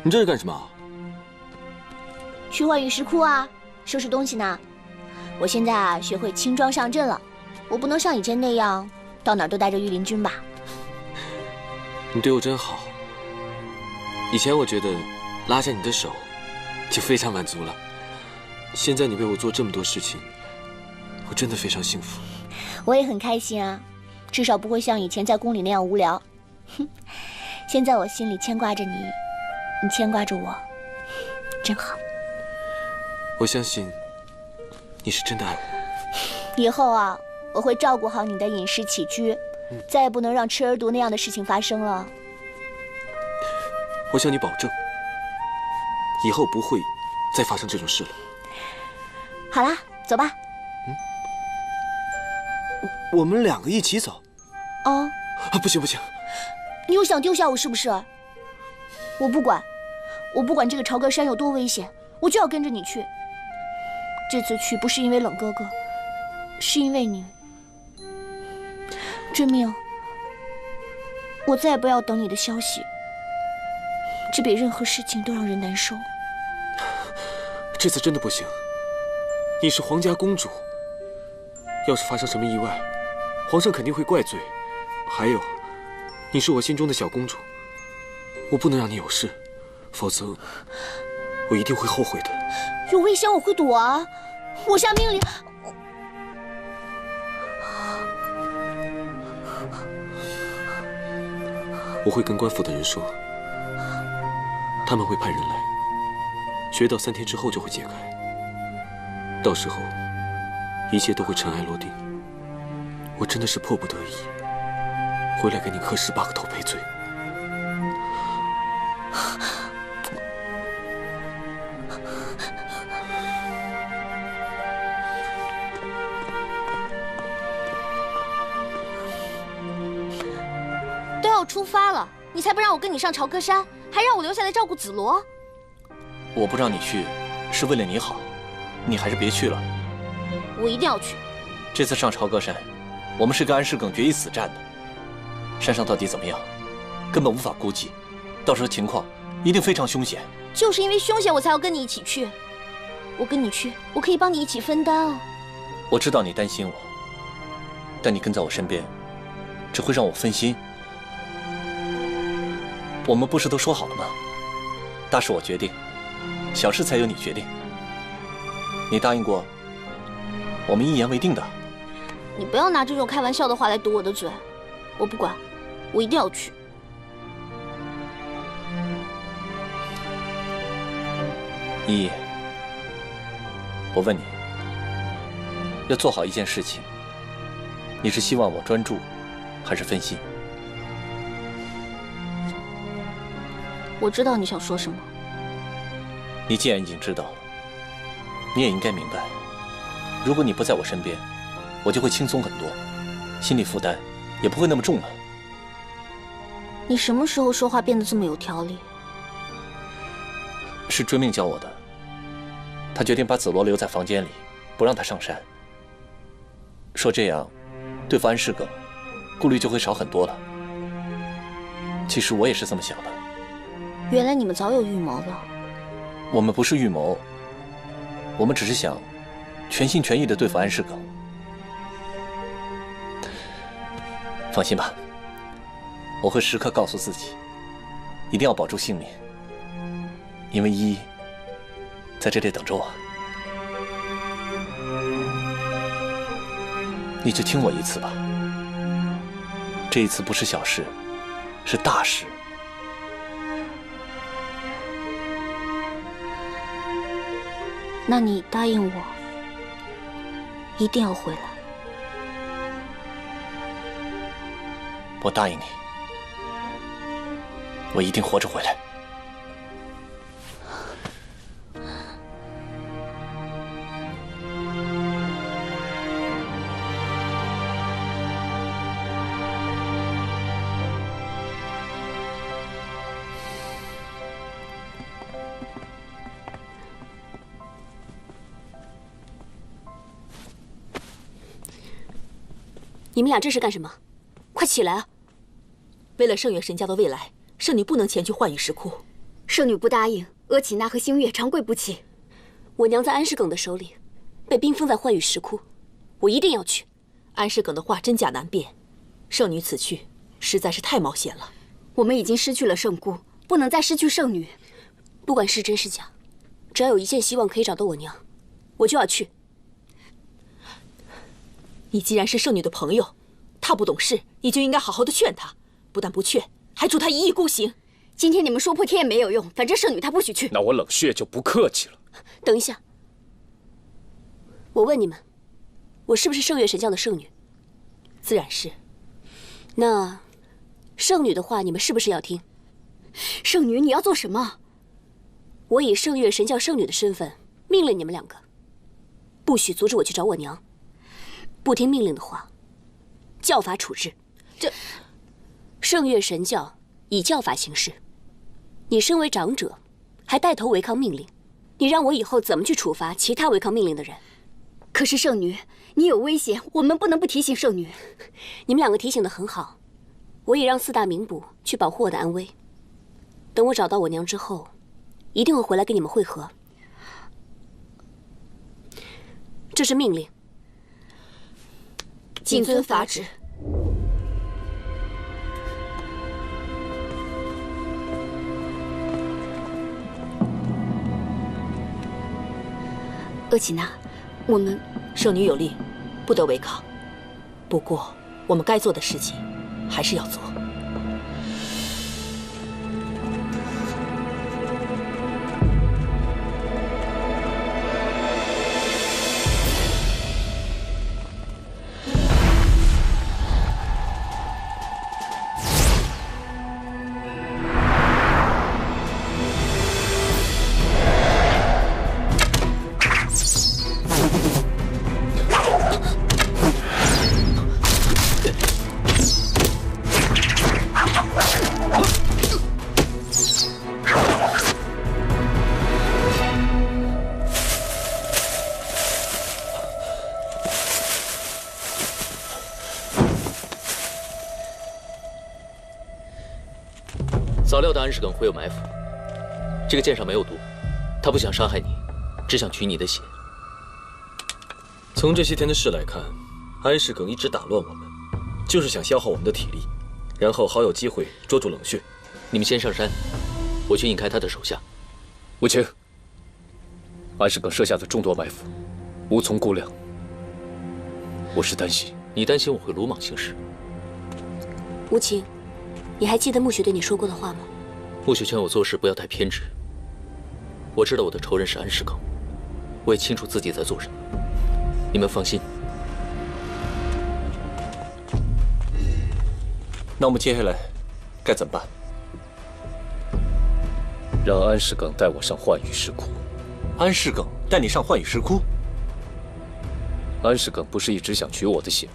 你这是干什么？去浣玉石窟啊，收拾东西呢。我现在啊，学会轻装上阵了。我不能像以前那样，到哪儿都带着御林军吧。你对我真好。以前我觉得拉下你的手就非常满足了，现在你为我做这么多事情，我真的非常幸福。我也很开心啊，至少不会像以前在宫里那样无聊。哼，现在我心里牵挂着你，你牵挂着我，真好。我相信你是真的爱我。以后啊，我会照顾好你的饮食起居，再也不能让吃儿毒那样的事情发生了。我向你保证，以后不会再发生这种事了。好啦，走吧。我们两个一起走。哦。不行不行，你又想丢下我是不是？我不管，我不管这个朝歌山有多危险，我就要跟着你去。这次去不是因为冷哥哥，是因为你。真命，我再也不要等你的消息，这比任何事情都让人难受。这次真的不行，你是皇家公主，要是发生什么意外，皇上肯定会怪罪。还有，你是我心中的小公主，我不能让你有事，否则我一定会后悔的。有危险我会躲啊！我下命令。我会跟官府的人说，他们会派人来，穴道3天之后就会解开，到时候一切都会尘埃落定。我真的是迫不得已，回来给你磕18个头赔罪。都要出发了，你才不让我跟你上朝歌山，还让我留下来照顾紫罗。我不让你去，是为了你好，你还是别去了。我一定要去。这次上朝歌山，我们是跟安世耿决一死战的。山上到底怎么样，根本无法估计，到时候情况一定非常凶险。就是因为凶险，我才要跟你一起去。我跟你去，我可以帮你一起分担啊。我知道你担心我，但你跟在我身边，只会让我分心。我们不是都说好了吗？大事我决定，小事才由你决定。你答应过，我们一言为定的。你不要拿这种开玩笑的话来堵我的嘴。我不管，我一定要去。依依，我问你，要做好一件事情，你是希望我专注，还是分心？我知道你想说什么。你既然已经知道了，你也应该明白，如果你不在我身边，我就会轻松很多，心理负担也不会那么重了。你什么时候说话变得这么有条理？是追命教我的，他决定把紫罗留在房间里，不让他上山，说这样对付安世耿，顾虑就会少很多了。其实我也是这么想的。原来你们早有预谋了。我们不是预谋，我们只是想全心全意地对付安世耿。放心吧，我会时刻告诉自己，一定要保住性命，因为依依在这里等着我。你就听我一次吧，这一次不是小事，是大事。那你答应我，一定要回来。我答应你，我一定活着回来。你们俩这是干什么？快起来啊！为了圣元神教的未来，圣女不能前去浣玉石窟。圣女不答应，阿启那和星月长跪不起。我娘在安世耿的手里，被冰封在幻羽石窟，我一定要去。安世耿的话真假难辨，圣女此去实在是太冒险了。我们已经失去了圣姑，不能再失去圣女。不管是真是假，只要有一线希望可以找到我娘，我就要去。你既然是圣女的朋友，她不懂事，你就应该好好的劝她，不但不劝，还助她一意孤行。今天你们说破天也没有用，反正圣女她不许去。那我冷血就不客气了。等一下，我问你们，我是不是圣月神教的圣女？自然是。那圣女的话，你们是不是要听？圣女，你要做什么？我以圣月神教圣女的身份，命令你们两个，不许阻止我去找我娘。不听命令的话，教法处置。这圣月神教以教法行事，你身为长者，还带头违抗命令，你让我以后怎么去处罚其他违抗命令的人？可是圣女，你有危险，我们不能不提醒圣女。你们两个提醒得很好，我也让四大名捕去保护我的安危。等我找到我娘之后，一定会回来跟你们会合。这是命令，谨遵法旨。阿启那，我们圣女有令，不得违抗。不过，我们该做的事情还是要做。早料到安世耿会有埋伏，这个剑上没有毒，他不想伤害你，只想取你的血。从这些天的事来看，安世耿一直打乱我们，就是想消耗我们的体力，然后好有机会捉住冷血。你们先上山，我去引开他的手下。无情，安世耿设下的众多埋伏，无从估量。我是担心你担心我会鲁莽行事。无情，你还记得暮雪对你说过的话吗？暮雪劝我做事不要太偏执。我知道我的仇人是安世耿，我也清楚自己在做什么。你们放心。那我们接下来该怎么办？让安世耿带我上幻羽石窟。安世耿带你上幻羽石窟？安世耿不是一直想取我的血，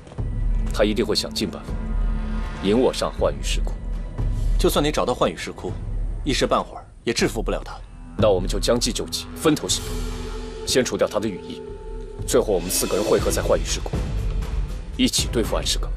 他一定会想尽办法引我上幻羽石窟。就算你找到幻羽石窟，一时半会儿也制服不了他。那我们就将计就计，分头行动，先除掉他的羽翼，最后我们4个人汇合在幻羽石窟，一起对付安世耿。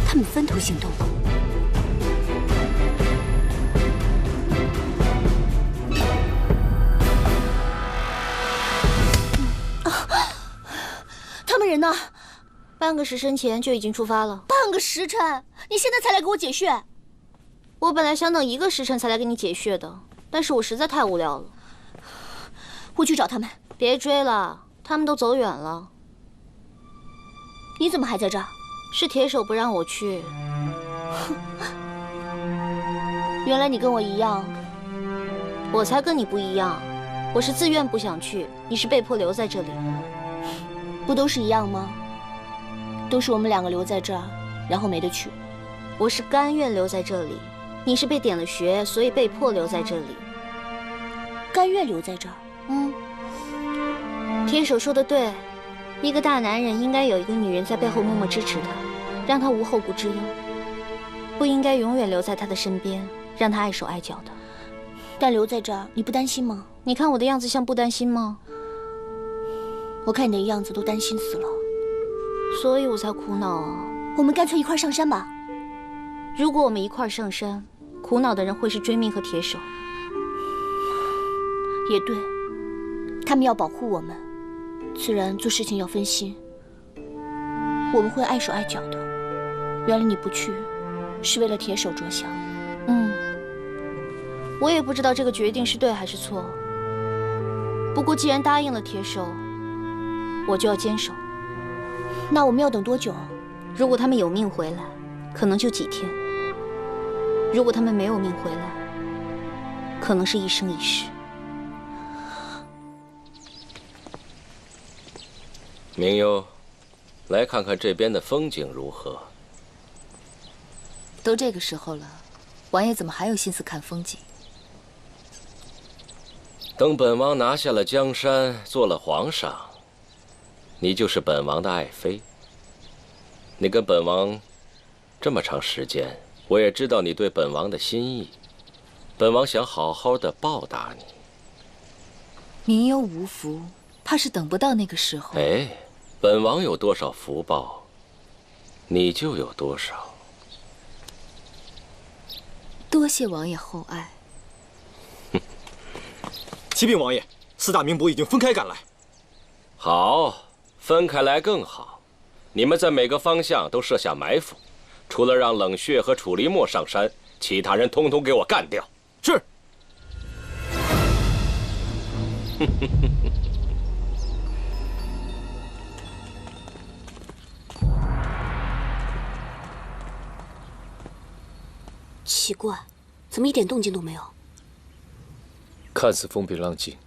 他们分头行动了。他们人呢？半个时辰前就已经出发了。半个时辰？你现在才来给我解穴？我本来想等1个时辰才来给你解穴的，但是我实在太无聊了。我去找他们。别追了，他们都走远了。你怎么还在这儿？是铁手不让我去。原来你跟我一样。我才跟你不一样，我是自愿不想去，你是被迫留在这里。不都是一样吗？都是我们2个留在这儿，然后没得去。我是甘愿留在这里，你是被点了穴，所以被迫留在这里。甘愿留在这儿？铁手说的对，一个大男人应该有一个女人在背后默默支持他，让他无后顾之忧。不应该永远留在他的身边，让他碍手碍脚的。但留在这儿，你不担心吗？你看我的样子像不担心吗？我看你的样子都担心死了，所以我才苦恼啊。我们干脆一块上山吧。如果我们一块上山，苦恼的人会是追命和铁手。也对，他们要保护我们，自然做事情要分心。我们会碍手碍脚的。原来你不去，是为了铁手着想。我也不知道这个决定是对还是错。不过既然答应了铁手，我就要坚守。那我们要等多久？如果他们有命回来，可能就几天；如果他们没有命回来，可能是一生一世。明幽，来看看这边的风景如何？都这个时候了，王爷怎么还有心思看风景？等本王拿下了江山，做了皇上，你就是本王的爱妃。你跟本王这么长时间，我也知道你对本王的心意。本王想好好的报答你。明幽无福，怕是等不到那个时候。哎，本王有多少福报，你就有多少。多谢王爷厚爱。启禀王爷，四大名捕已经分开赶来。好，分开来更好。你们在每个方向都设下埋伏，除了让冷血和楚离墨上山，其他人通通给我干掉。是。奇怪，怎么一点动静都没有？看似风平浪静，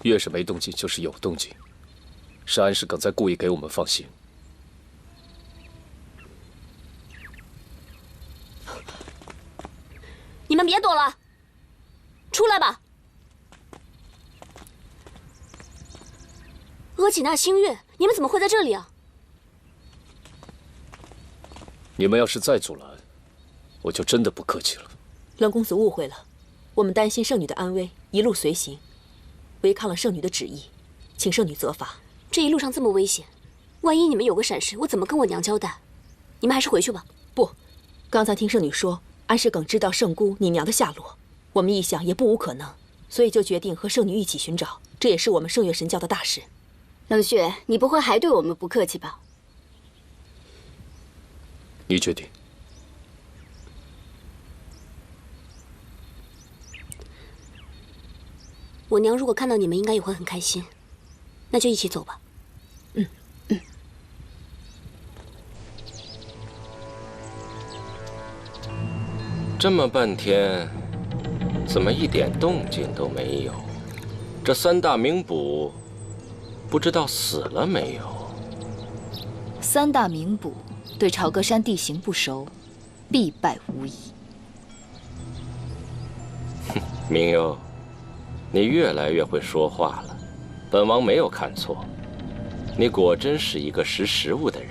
越是没动静就是有动静，是安世耿在故意给我们放行。你们别躲了，出来吧！额济纳星月，你们怎么会在这里啊？你们要是再阻拦，我就真的不客气了。栾公子误会了，我们担心圣女的安危，一路随行，违抗了圣女的旨意，请圣女责罚。这一路上这么危险，万一你们有个闪失，我怎么跟我娘交代？你们还是回去吧。不，刚才听圣女说安世耿知道圣姑你娘的下落，我们一想也不无可能，所以就决定和圣女一起寻找。这也是我们圣月神教的大事。冷血，你不会还对我们不客气吧？你决定。我娘如果看到你们，应该也会很开心。那就一起走吧。这么半天，怎么一点动静都没有？这三大名捕，不知道死了没有？三大名捕对朝歌山地形不熟，必败无疑。哼，明幽，你越来越会说话了。本王没有看错，你果真是一个识时务的人。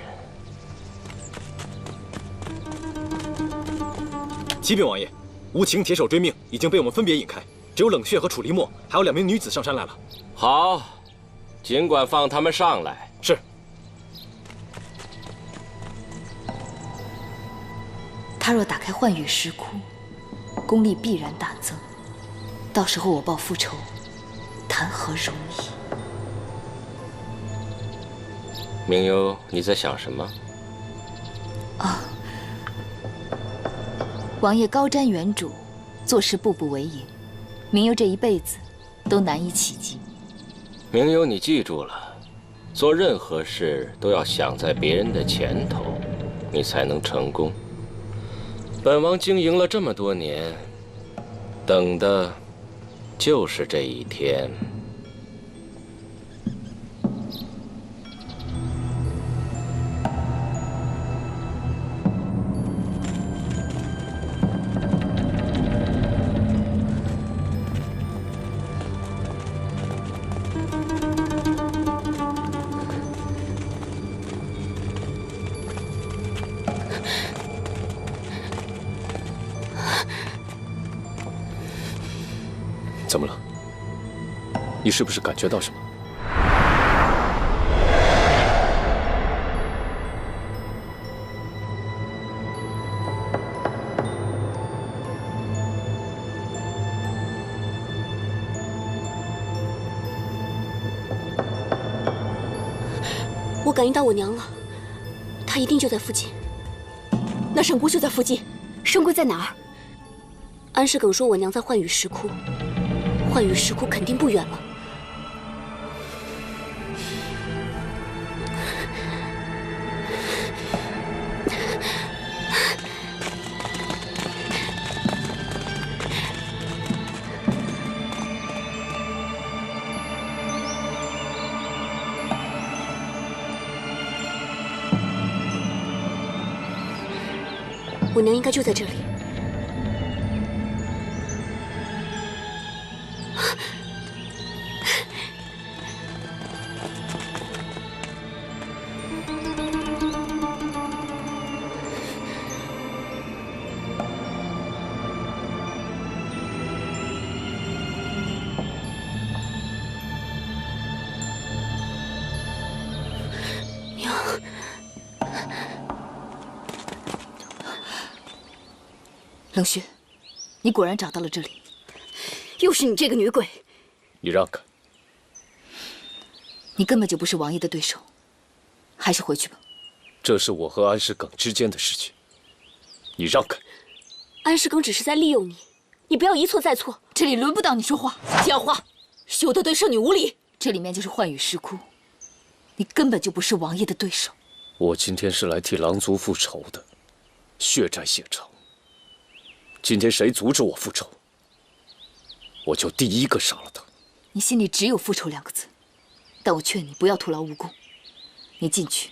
启禀王爷，无情铁手追命已经被我们分别引开，只有冷血和楚离墨，还有2名女子上山来了。好，尽管放他们上来。是。他若打开幻月石窟，功力必然大增，到时候我报复仇，谈何容易？明幽，你在想什么？啊。王爷高瞻远瞩，做事步步为营，明幽这一辈子都难以企及。明幽，你记住了，做任何事都要想在别人的前头，你才能成功。本王经营了这么多年，等的就是这一天。怎么了？你是不是感觉到什么？我感应到我娘了，她一定就在附近。那圣姑就在附近，圣姑在哪儿？安世耿说我娘在幻羽石窟，幻羽石窟肯定不远了。我娘应该就在这里。娘。冷雪，你果然找到了这里。又是你这个女鬼！你让开！你根本就不是王爷的对手，还是回去吧。这是我和安世耿之间的事情，你让开！安世耿只是在利用你，你不要一错再错。这里轮不到你说话，讲话，休得对圣女无礼。这里面就是幻羽石窟，你根本就不是王爷的对手。我今天是来替狼族复仇的，血债血偿。今天谁阻止我复仇，我就第一个杀了他。你心里只有复仇2个字，但我劝你不要徒劳无功。你进去，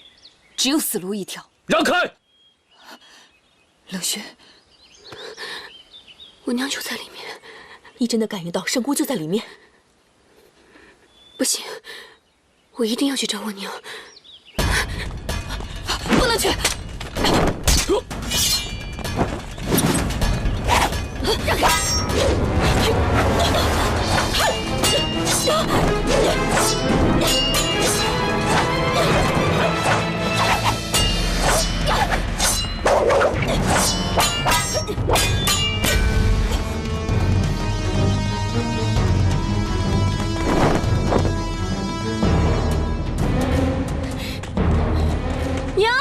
只有死路一条。让开！冷雪，我娘就在里面。你真的感应到圣姑就在里面？不行，我一定要去找我娘。不能去！让开！娘，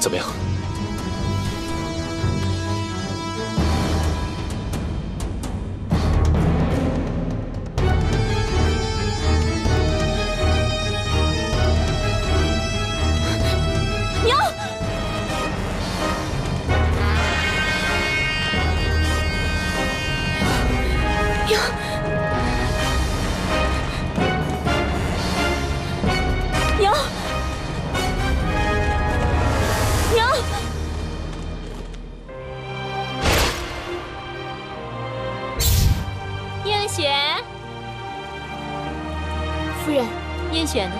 怎么样？夫人，燕雪呢？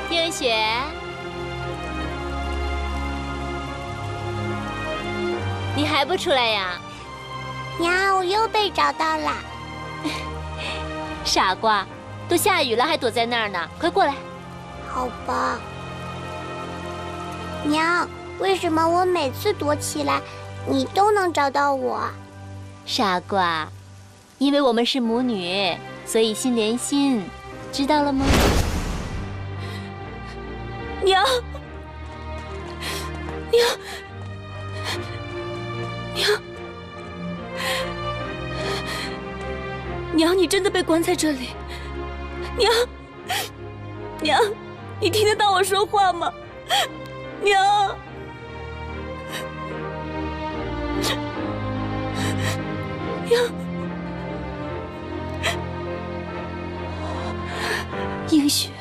燕雪，你还不出来呀？娘，我又被找到了。傻瓜，都下雨了还躲在那儿呢，快过来。好吧。娘，为什么我每次躲起来，你都能找到我？傻瓜，因为我们是母女，所以心连心，知道了吗？娘，娘，娘，娘，你真的被关在这里？娘，娘，你听得到我说话吗？娘。娘，英雪，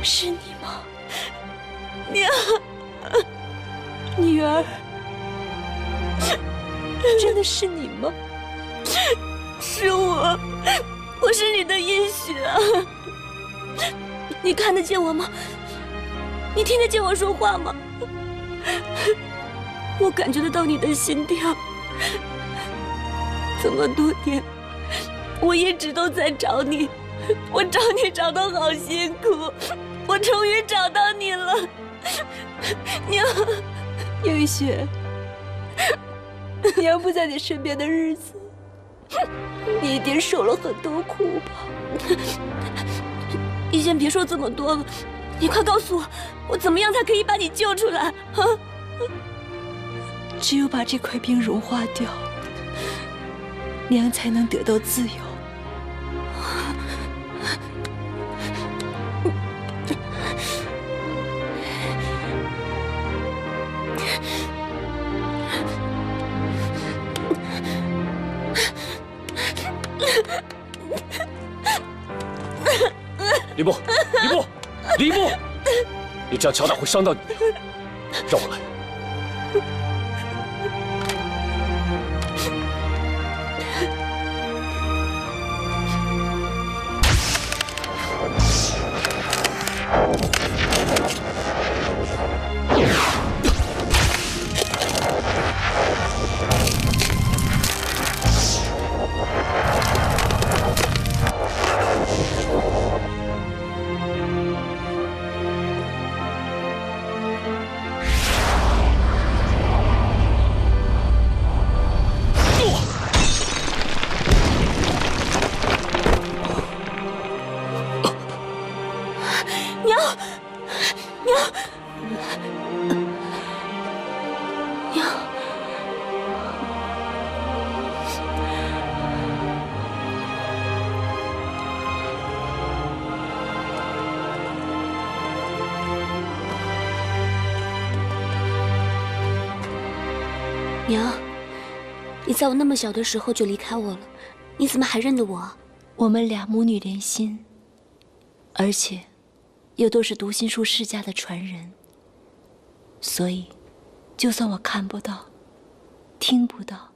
是你吗？娘，女儿，真的是你吗？是我，我是你的英雪啊！你看得见我吗？你听得见我说话吗？我感觉得到你的心跳。这么多年，我一直都在找你，我找你找得好辛苦，我终于找到你了，娘。映雪，娘不在你身边的日子，你一定受了很多苦吧？你先别说这么多了，你快告诉我，我怎么样才可以把你救出来啊？只有把这块冰融化掉，娘才能得到自由。李牧，李牧，李牧，你这样敲打会伤到你的，让我来。娘，你在我那么小的时候就离开我了，你怎么还认得我啊？我们俩母女连心，而且又都是读心术世家的传人，所以就算我看不到、听不到，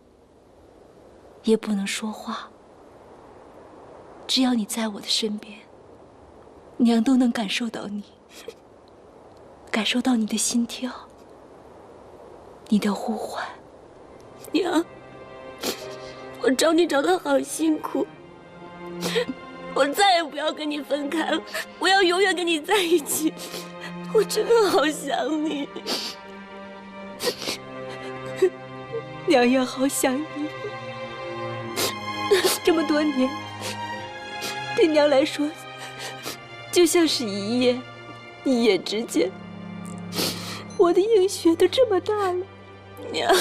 也不能说话，只要你在我的身边，娘都能感受到你，感受到你的心跳，你的呼唤。娘，我找你找得好辛苦，我再也不要跟你分开了，我要永远跟你在一起，我真的好想你。娘也好想你，这么多年，对娘来说，就像是一夜之间，我的映雪都这么大了，娘。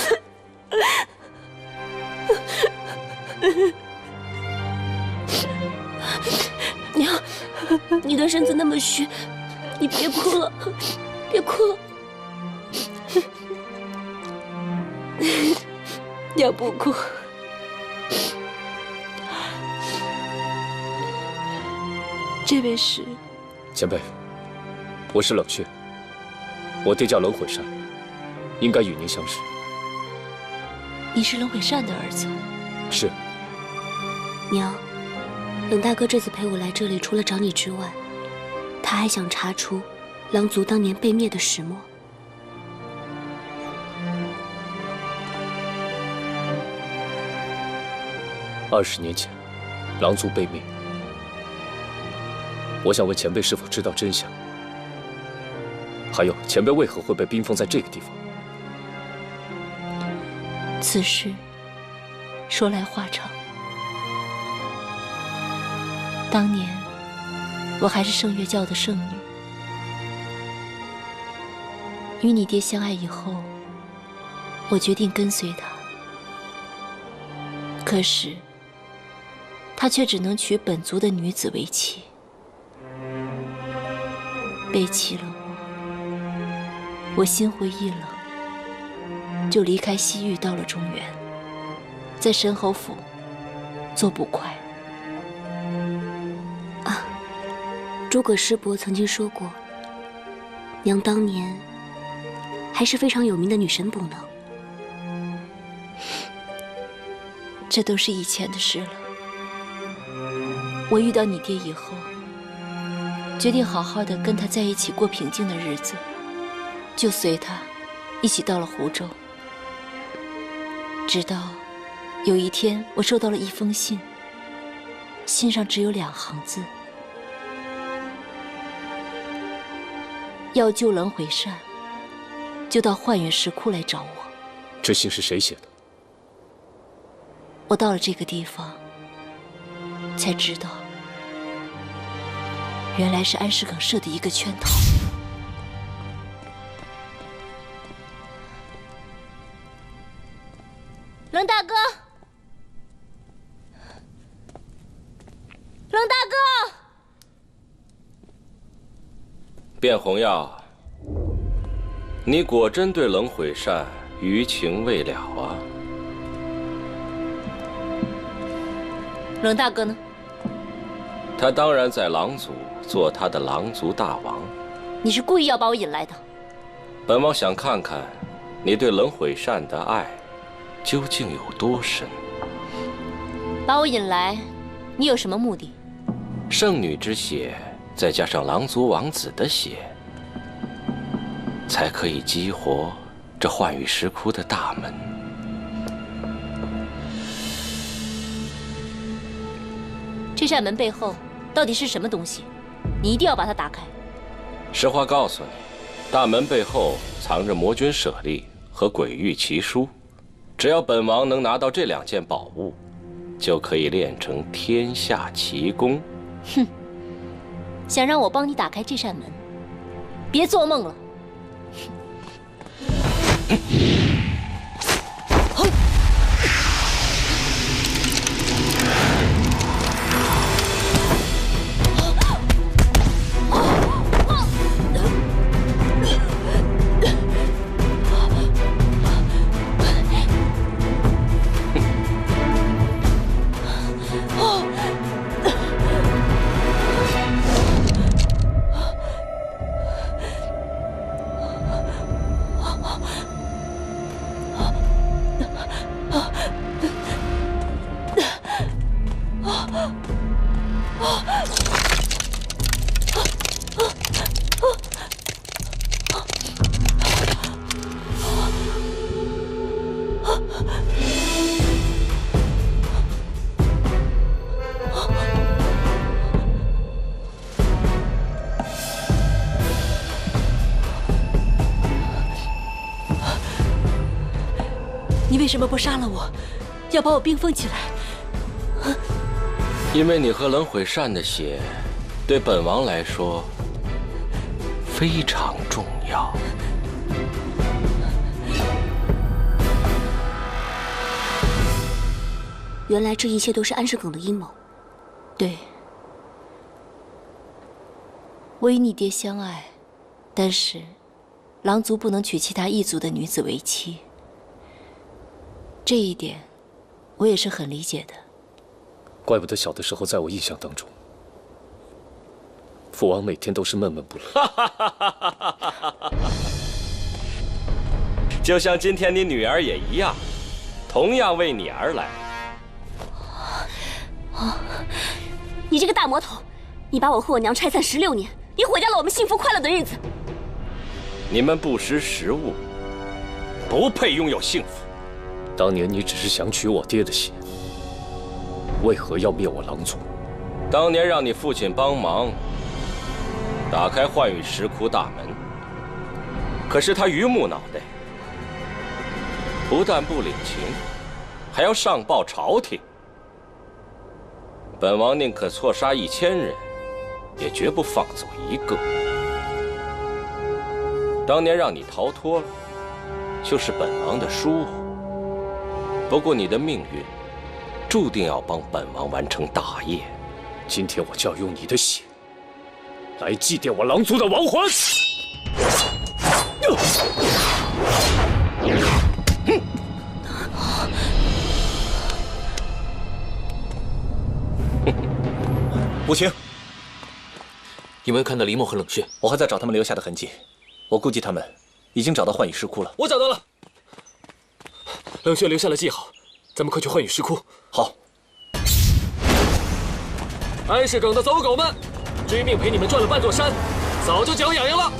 娘，你的身子那么虚，你别哭了，别哭了。娘不哭。这位是前辈，我是冷血，我爹叫冷毁山，应该与您相识。你是冷毁善的儿子？是。娘，冷大哥这次陪我来这里，除了找你之外，他还想查出狼族当年被灭的始末。20年前，狼族被灭。我想问前辈是否知道真相？还有，前辈为何会被冰封在这个地方？此事说来话长。当年我还是圣月教的圣女，与你爹相爱以后，我决定跟随他。可是他却只能娶本族的女子为妻，背弃了我心灰意冷，就离开西域，到了中原，在申侯府做捕快。啊，诸葛师伯曾经说过，娘当年还是非常有名的女神捕呢。这都是以前的事了。我遇到你爹以后，决定好好的跟他在一起过平静的日子。就随他一起到了湖州。直到有一天，我收到了一封信，信上只有2行字：要救冷毁善，就到幻陨石窟来找我。这信是谁写的？我到了这个地方，才知道，原来是安世耿设的一个圈套。冷大哥，冷大哥，卞红药，你果真对冷毁善余情未了啊？冷大哥呢？他当然在狼族做他的狼族大王。你是故意要把我引来的？本王想看看你对冷毁善的爱究竟有多深。把我引来，你有什么目的？圣女之血，再加上狼族王子的血，才可以激活这幻羽石窟的大门。这扇门背后到底是什么东西？你一定要把它打开。实话告诉你，大门背后藏着魔君舍利和鬼域奇书。只要本王能拿到这2件宝物，就可以练成天下奇功。哼！想让我帮你打开这扇门？别做梦了！你为什么不杀了我，要把我冰封起来？因为你和冷毁善的血，对本王来说非常重要。原来这一切都是安世耿的阴谋。对，我与你爹相爱，但是狼族不能娶其他异族的女子为妻。这一点，我也是很理解的。怪不得小的时候，在我印象当中，父王每天都是闷闷不乐。就像今天你女儿也一样，同样为你而来。你这个大魔头，你把我和我娘拆散16年，你毁掉了我们幸福快乐的日子。你们不识时务，不配拥有幸福。当年你只是想取我爹的血，为何要灭我狼族？当年让你父亲帮忙打开幻羽石窟大门，可是他榆木脑袋，不但不领情，还要上报朝廷。本王宁可错杀1000人，也绝不放走一个。当年让你逃脱了，就是本王的疏忽。不过你的命运注定要帮本王完成大业。今天我就要用你的血来祭奠我狼族的亡魂。母亲，有没有看到林默和冷血？我还在找他们留下的痕迹，我估计他们已经找到幻羽石窟了。我找到了，冷血留下了记号，咱们快去幻羽石窟。好。安世耿的走狗们，追命陪你们转了半座山，早就脚痒痒了。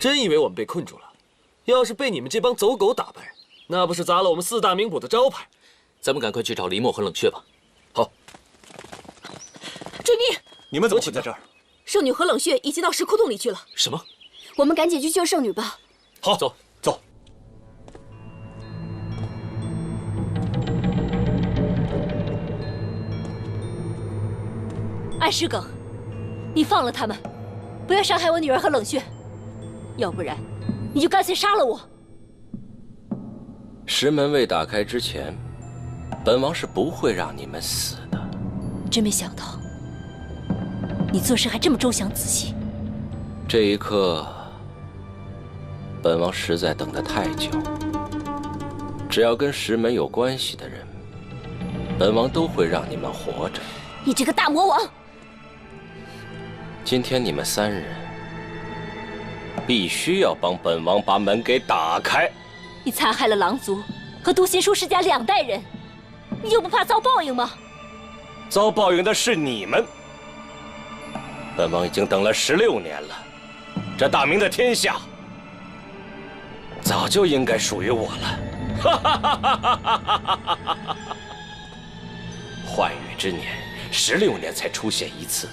真以为我们被困住了？要是被你们这帮走狗打败，那不是砸了我们4大名捕的招牌？咱们赶快去找黎墨和冷血吧。好。追命！你们怎么会在这儿？圣女和冷血已经到石窟洞里去了。什么？我们赶紧去救圣女吧。好，走走。安石耿，你放了他们，不要伤害我女儿和冷血，要不然你就干脆杀了我。石门未打开之前，本王是不会让你们死的。真没想到，你做事还这么周详仔细。这一刻，本王实在等得太久。只要跟石门有关系的人，本王都会让你们活着。你这个大魔王！今天你们3人必须要帮本王把门给打开。你残害了狼族和读心术世家2代人，你就不怕遭报应吗？遭报应的是你们。本王已经等了16年了，这大明的天下早就应该属于我了。幻羽之年，16年才出现一次。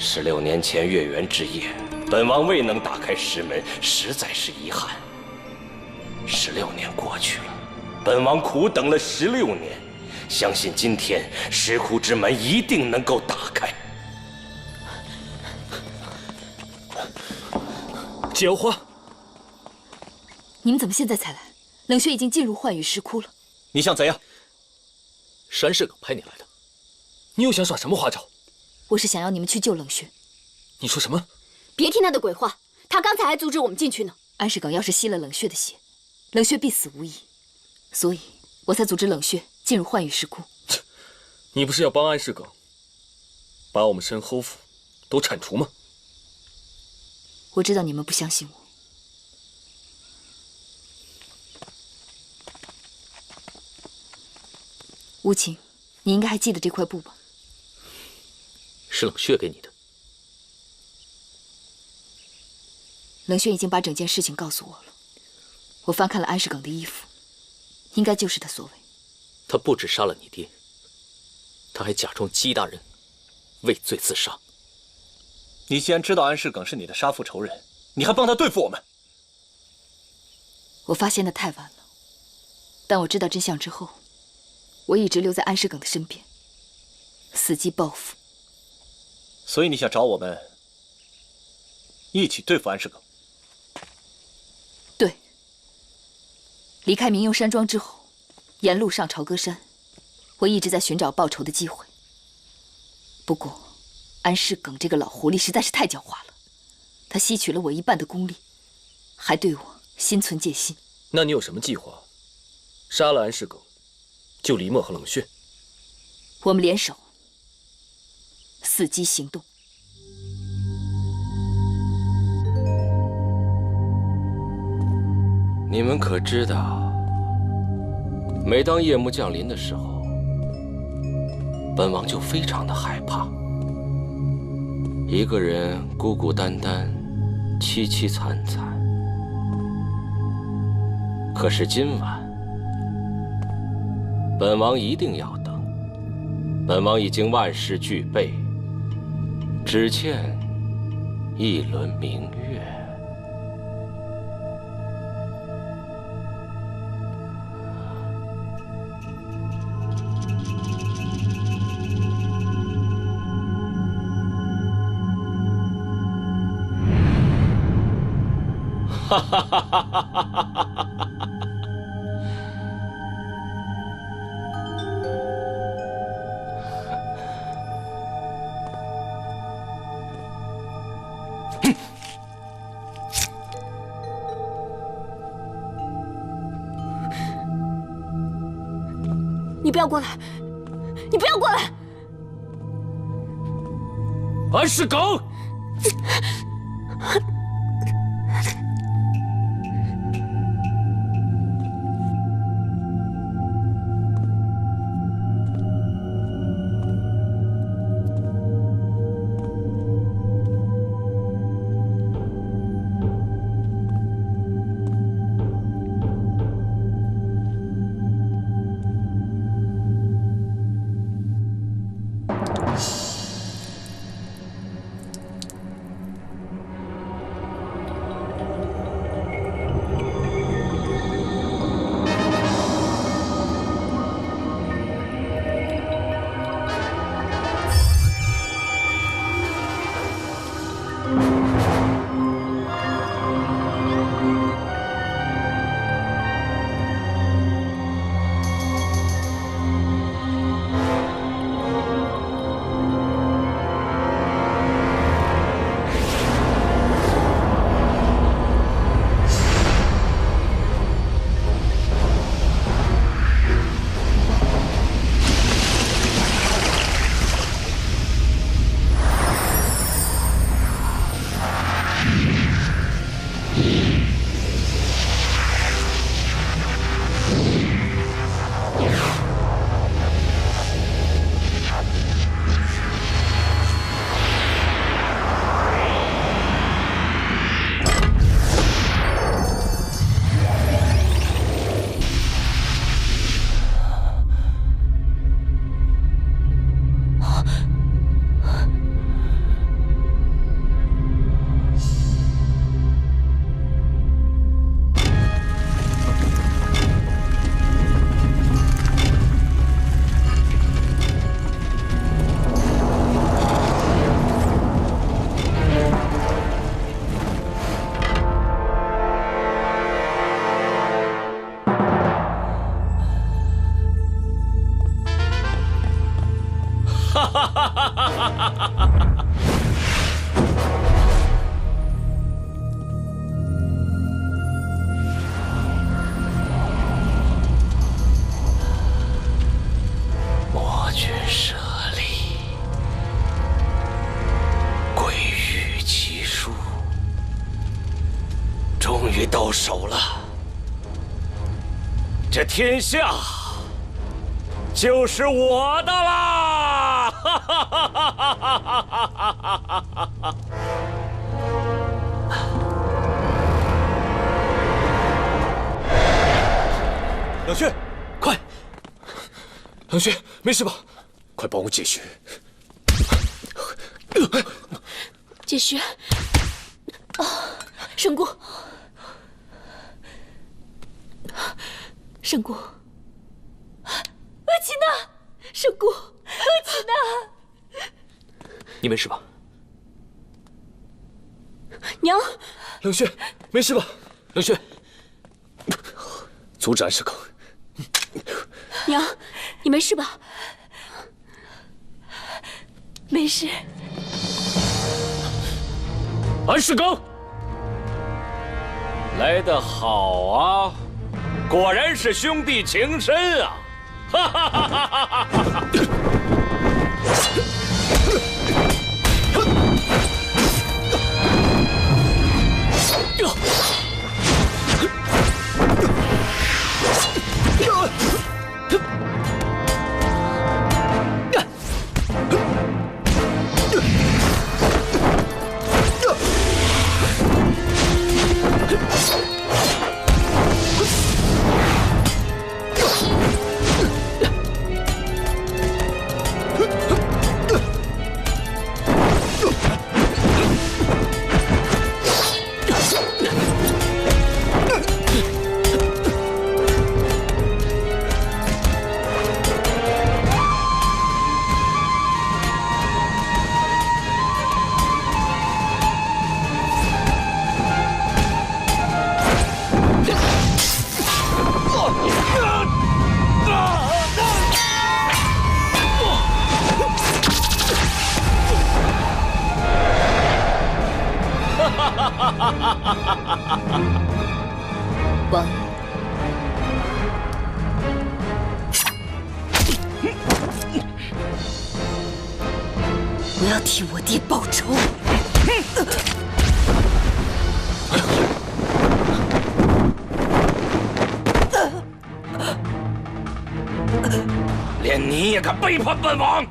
16年前月圆之夜，本王未能打开石门，实在是遗憾。16年过去了，本王苦等了16年，相信今天石窟之门一定能够打开。解忧花，你们怎么现在才来？冷血已经进入幻羽石窟了。你想怎样？是安世耿派你来的。你又想耍什么花招？我是想要你们去救冷血。你说什么？别听他的鬼话，他刚才还阻止我们进去呢。安世耿要是吸了冷血的血，冷血必死无疑，所以我才阻止冷血进入幻羽石窟。你不是要帮安世耿把我们申侯府都铲除吗？我知道你们不相信我。无情，你应该还记得这块布吧？是冷血给你的。冷血已经把整件事情告诉我了。我翻看了安世耿的衣服，应该就是他所为。他不止杀了你爹，他还假装姬大人畏罪自杀。你既然知道安世耿是你的杀父仇人，你还帮他对付我们？我发现的太晚了，但我知道真相之后，我一直留在安世耿的身边，伺机报复。所以你想找我们一起对付安世耿？对。离开明庸山庄之后，沿路上朝歌山，我一直在寻找报仇的机会。不过，安世耿这个老狐狸实在是太狡猾了，他吸取了我1半的功力，还对我心存戒心。那你有什么计划？杀了安世耿，救黎墨和冷血？我们联手，伺机行动。你们可知道，每当夜幕降临的时候，本王就非常的害怕。一个人孤孤单单，凄凄惨惨。可是今晚，本王一定要等。本王已经万事俱备，只欠一轮明月。哈哈哈哈哈哈！你不要过来！你不要过来！安世耿！这天下就是我的啦！哈哈哈哈哈哈！冷血，快！冷血，没事吧？快帮我解穴。解穴。圣姑，圣姑，阿奇娜，圣姑，阿奇娜，你没事吧？娘，冷血，没事吧？冷血，阻止安世耿。娘，你没事吧？没事。安世耿，来得好啊，果然是兄弟情深啊！哈哈哈哈哈哈！王爷，我要替我爹报仇。连你也敢背叛本王！